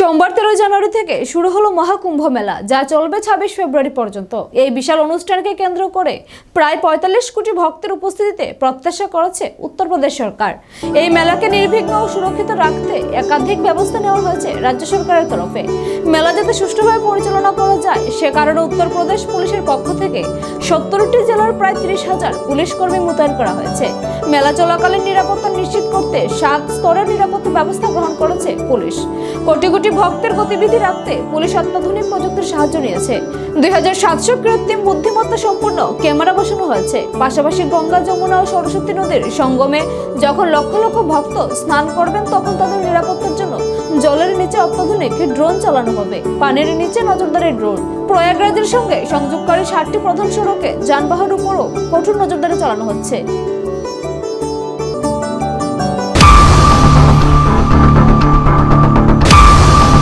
সোমবার 13 জানুয়ারি থেকে শুরু হলো মহাকুম্ভ মেলা, যা চলবে 26 ফেব্রুয়ারি পর্যন্ত। এই বিশাল অনুষ্ঠানকে কেন্দ্র করে প্রায় 45 কোটি ভক্তের উপস্থিতিতে প্রত্যাশা করেছে উত্তরপ্রদেশ সরকার। এই মেলাকে নির্বিঘ্ন ও সুরক্ষিত রাখতে একাধিক ব্যবস্থা নেওয়া হয়েছে রাজ্য সরকারের তরফে। মেলা যাতে সুষ্ঠুভাবে পরিচালনা করা যায় সে কারণে উত্তরপ্রদেশ পুলিশের পক্ষ থেকে 70টি জেলার প্রায় 30,000 পুলিশ কর্মী মোতায়েন করা হয়েছে। মেলা চলাকালীন নিরাপত্তা নিশ্চিত করতে 7 স্তরের নিরাপত্তা ব্যবস্থা গ্রহণ করেছে পুলিশ। কোটি কোটি ভক্তের গতিবিধি রাখতে পুলিশ অত্যাধুনিক প্রযুক্তির সাহায্য নিয়েছে। 2700 কৃত্রিম বুদ্ধিমত্তা সম্পন্ন ক্যামেরা বসানো হয়েছে। পাশাপাশি গঙ্গা, যমুনা ও সরস্বতী নদীর সঙ্গমে যখন লক্ষ লক্ষ ভক্ত স্নান করবেন তখন তাদের নিরাপত্তার জন্য জলের নিচে অত্যাধুনিক ড্রোন চালানো হবে। পানির নিচে নজরদারি ড্রোন। প্রয়াগরাজের সঙ্গে সংযোগকারী 7টি প্রধান সড়কে যানবাহনের উপরও কঠোর নজরদারি চালানো হচ্ছে।